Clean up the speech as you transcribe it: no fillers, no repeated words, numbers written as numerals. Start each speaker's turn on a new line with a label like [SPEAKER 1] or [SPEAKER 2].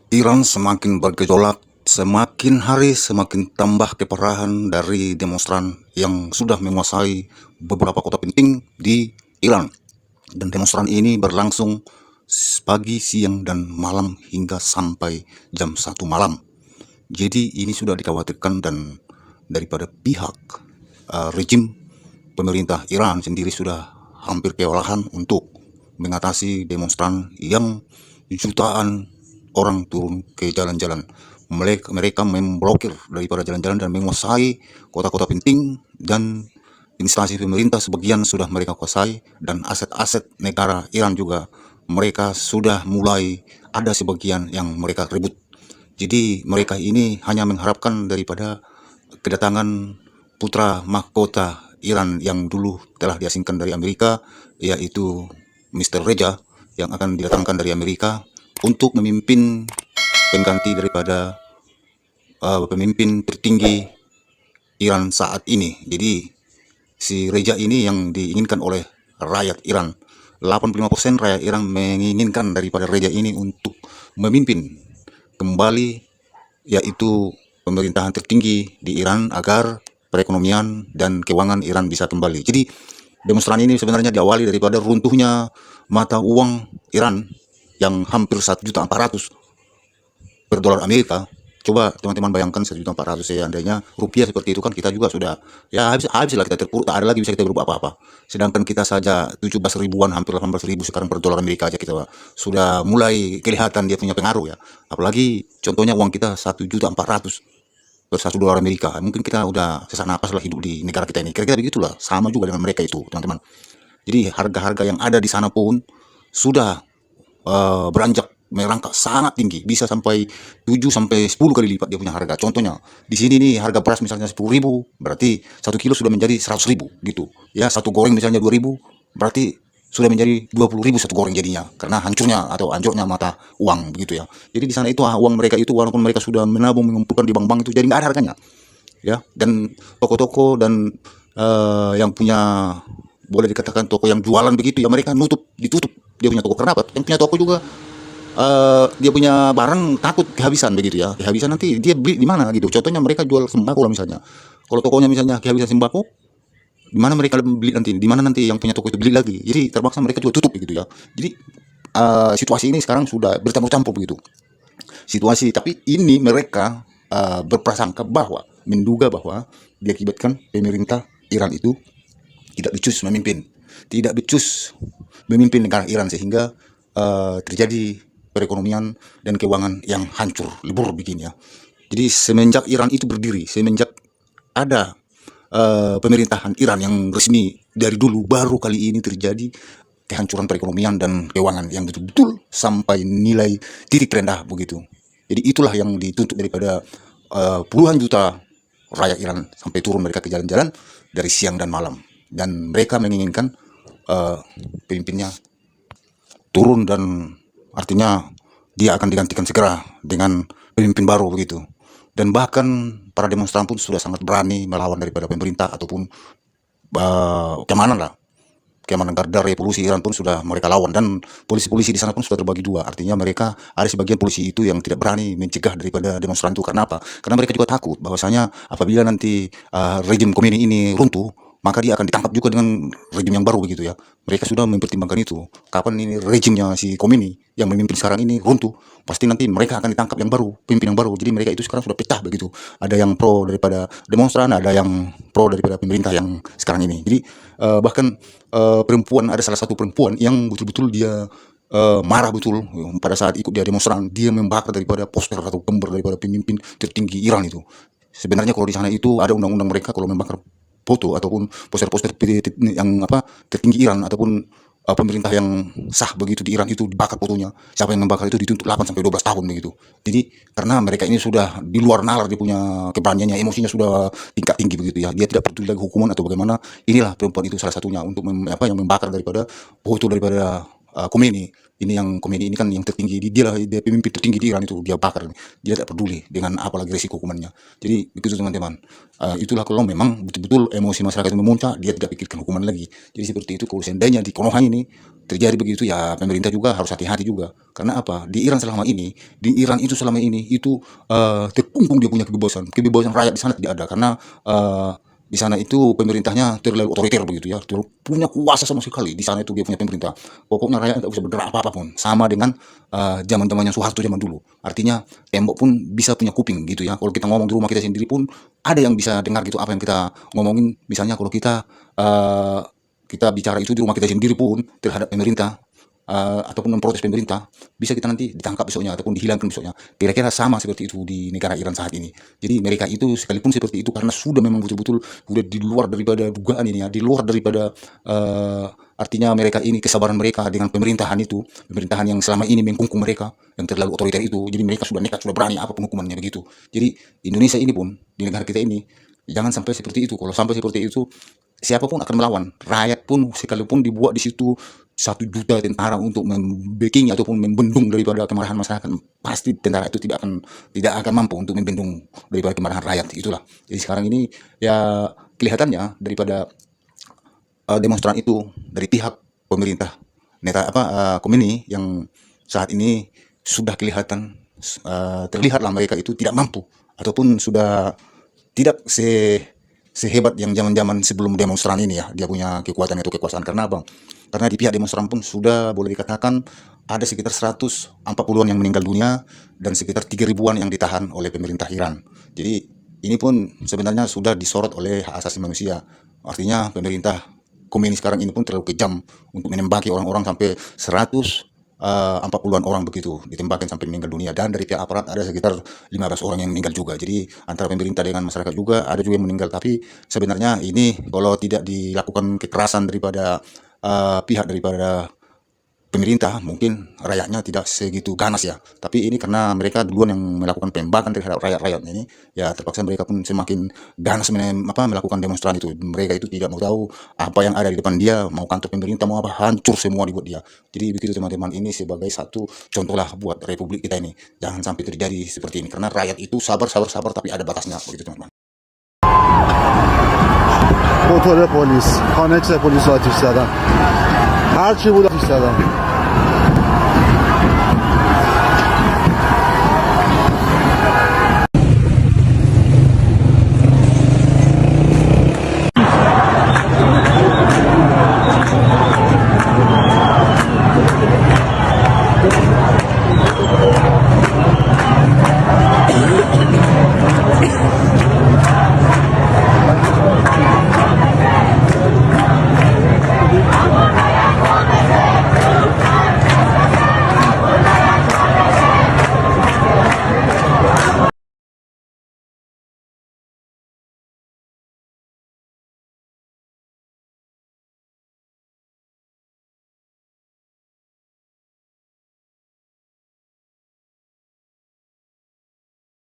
[SPEAKER 1] Iran semakin bergejolak, semakin hari semakin tambah keparahan dari demonstran yang sudah menguasai beberapa kota penting di Iran. Dan demonstran ini berlangsung pagi, siang, dan malam hingga sampai jam 1 malam. Jadi ini sudah dikhawatirkan dan daripada pihak rejim pemerintah Iran sendiri sudah hampir kewalahan untuk mengatasi demonstran yang jutaan orang turun ke jalan-jalan. Mereka memblokir daripada jalan-jalan dan menguasai kota-kota penting, dan instansi pemerintah sebagian sudah mereka kuasai, dan aset-aset negara Iran juga mereka sudah mulai ada sebagian yang mereka rebut. Jadi mereka ini hanya mengharapkan daripada kedatangan putra mahkota Iran yang dulu telah diasingkan dari Amerika, yaitu Mr. Reza, yang akan didatangkan dari Amerika untuk memimpin pengganti daripada pemimpin tertinggi Iran saat ini. Jadi si Reza ini yang diinginkan oleh rakyat Iran. 85% rakyat Iran menginginkan daripada Reza ini untuk memimpin kembali, yaitu pemerintahan tertinggi di Iran, agar perekonomian dan keuangan Iran bisa kembali. Jadi demonstran ini sebenarnya diawali daripada runtuhnya mata uang Iran yang hampir 1.400.000 per dolar Amerika. Coba teman-teman bayangkan 1.400.000, seandainya rupiah seperti itu kan kita juga sudah ya habis lah, kita terpuruk, tak ada lagi bisa kita berubah apa-apa. Sedangkan kita saja 17 ribuan, hampir 18.000 sekarang per dolar Amerika aja kita sudah mulai kelihatan dia punya pengaruh ya. Apalagi contohnya uang kita 1.400.000 per 1 dolar Amerika. Mungkin kita udah sesak napas lah hidup di negara kita ini. Kira-kira begitulah, sama juga dengan mereka itu, teman-teman. Jadi harga-harga yang ada di sana pun sudah beranjak merangkak sangat tinggi, bisa sampai 7 sampai 10 kali lipat dia punya harga. Contohnya di sini nih harga beras misalnya 10.000, berarti 1 kilo sudah menjadi 100.000 gitu. Ya, satu goreng misalnya 2.000, berarti sudah menjadi 20.000 satu goreng jadinya, karena hancurnya atau anjloknya mata uang begitu ya. Jadi di sana itu uang mereka itu, walaupun mereka sudah menabung mengumpulkan di bank-bank itu, jadi nggak ada harganya ya. Dan toko-toko dan yang punya, boleh dikatakan toko yang jualan begitu ya, mereka ditutup dia punya toko. Karena apa? Yang punya toko juga dia punya barang takut kehabisan begitu ya. Kehabisan nanti dia beli di mana gitu. Contohnya mereka jual sembako lah misalnya. Kalau tokonya misalnya kehabisan sembako, di mana mereka beli nanti? Di mana nanti yang punya toko itu beli lagi? Jadi terpaksa mereka juga tutup begitu ya. Jadi situasi ini sekarang sudah bercampur-campur begitu situasi. Tapi ini mereka berprasangka bahwa, menduga bahwa diakibatkan pemerintah Iran itu tidak becus memimpin negara Iran, sehingga terjadi perekonomian dan keuangan yang hancur lebur begini ya. Jadi semenjak Iran itu berdiri, semenjak ada pemerintahan Iran yang resmi dari dulu, baru kali ini terjadi kehancuran perekonomian dan keuangan yang betul-betul sampai nilai titik terendah begitu. Jadi itulah yang dituntut daripada puluhan juta rakyat Iran, sampai turun mereka ke jalan-jalan dari siang dan malam. Dan mereka menginginkan pemimpinnya turun, dan artinya dia akan digantikan segera dengan pemimpin baru begitu. Dan bahkan para demonstran pun sudah sangat berani melawan daripada pemerintah ataupun keamanan lah. Keamanan Garda Revolusi Iran pun sudah mereka lawan, dan polisi-polisi di sana pun sudah terbagi dua. Artinya mereka ada sebagian polisi itu yang tidak berani mencegah daripada demonstran itu. Karena apa? Karena mereka juga takut bahwasanya apabila nanti rejim Khomeini ini runtuh, maka dia akan ditangkap juga dengan rejim yang baru begitu ya. Mereka sudah mempertimbangkan itu. Kapan ini rejimnya si Khomeini yang memimpin sekarang ini runtuh, pasti nanti mereka akan ditangkap yang baru, pemimpin yang baru. Jadi mereka itu sekarang sudah pecah begitu. Ada yang pro daripada demonstran, ada yang pro daripada pemerintah yang sekarang ini. Jadi bahkan perempuan, ada salah satu perempuan yang betul-betul dia marah betul pada saat ikut dia demonstran. Dia membakar daripada poster atau gambar daripada pemimpin tertinggi Iran itu. Sebenarnya kalau di sana itu ada undang-undang mereka, kalau membakar foto ataupun poster-poster yang tertinggi Iran ataupun pemerintah yang sah begitu di Iran itu, dibakar fotonya. Siapa yang membakar itu dituntut 8 sampai 12 tahun begitu. Jadi karena mereka ini sudah di luar nalar, dia punya keberaniannya, emosinya sudah tingkat tinggi begitu ya. Dia tidak peduli lagi hukuman atau bagaimana. Inilah perempuan itu salah satunya untuk yang membakar daripada foto daripada Khomeini. ini yang Khomeini ini kan yang tertinggi, dia pemimpin tertinggi di Iran itu, dia bakar, dia tidak peduli dengan apalagi resiko hukumannya. Jadi begitu teman-teman. Itulah kalau memang betul-betul emosi masyarakat itu memuncak, dia tidak pikirkan hukuman lagi. Jadi seperti itu kalau seandainya di Konoha ini terjadi begitu, ya pemerintah juga harus hati-hati juga. Karena apa? Di Iran selama ini itu terkungkung dia punya kebebasan rakyat di sana tidak ada, karena di sana itu pemerintahnya terlalu otoriter begitu ya, punya kuasa sama sekali di sana itu dia punya pemerintah. Pokoknya rakyat tidak bisa bergerak apa apapun, sama dengan zaman-zamannya Soeharto zaman dulu. Artinya tembok pun bisa punya kuping gitu ya. Kalau kita ngomong di rumah kita sendiri pun ada yang bisa dengar gitu apa yang kita ngomongin. Misalnya kalau kita bicara itu di rumah kita sendiri pun terhadap pemerintah, ataupun memprotes pemerintah, bisa kita nanti ditangkap besoknya ataupun dihilangkan besoknya. Kira-kira sama seperti itu di negara Iran saat ini. Jadi mereka itu sekalipun seperti itu karena sudah memang betul-betul sudah di luar daripada dugaan ini ya, di luar daripada artinya mereka ini kesabaran mereka dengan pemerintahan itu, pemerintahan yang selama ini mengkungkung mereka, yang terlalu otoriter itu. Jadi mereka sudah nekat, sudah berani apapun hukumannya begitu. Jadi Indonesia ini pun di negara kita ini jangan sampai seperti itu. Kalau sampai seperti itu, siapapun akan melawan. Rakyat pun sekalipun dibuat di situ 1 juta tentara untuk membacking ataupun membendung daripada kemarahan masyarakat, pasti tentara itu tidak akan mampu untuk membendung daripada kemarahan rakyat. Itulah. Jadi sekarang ini ya kelihatannya daripada demonstran itu dari pihak pemerintah Khomeini yang saat ini sudah kelihatan terlihatlah mereka itu tidak mampu ataupun sudah tidak sehebat yang zaman-zaman sebelum demonstran ini ya, dia punya kekuatan itu kekuasaan. Karena apa? Karena di pihak demonstran pun sudah boleh dikatakan ada sekitar 140-an yang meninggal dunia dan sekitar 3.000-an yang ditahan oleh pemerintah Iran. Jadi ini pun sebenarnya sudah disorot oleh hak asasi manusia. Artinya pemerintah Khomeini sekarang ini pun terlalu kejam untuk menembaki orang-orang sampai 140-an orang begitu ditembakkan sampai meninggal dunia, dan dari pihak aparat ada sekitar 15 orang yang meninggal juga. Jadi antara pemerintah dengan masyarakat juga ada juga yang meninggal. Tapi sebenarnya ini kalau tidak dilakukan kekerasan daripada pihak daripada pemerintah, mungkin rakyatnya tidak segitu ganas ya. Tapi ini karena mereka duluan yang melakukan penembakan terhadap rakyat ini, ya terpaksa mereka pun semakin ganas melakukan demonstran itu. Mereka itu tidak mau tahu apa yang ada di depan dia, mau kantor pemerintah mau apa, hancur semua dibuat dia. Jadi begitu teman-teman, ini sebagai satu contoh lah buat republik kita ini, jangan sampai terjadi seperti ini. Karena rakyat itu sabar tapi ada batasnya begitu teman-teman.
[SPEAKER 2] موتور پلیس، خانه پلیس آتیش زدن، هر چی بود آتیش زدن.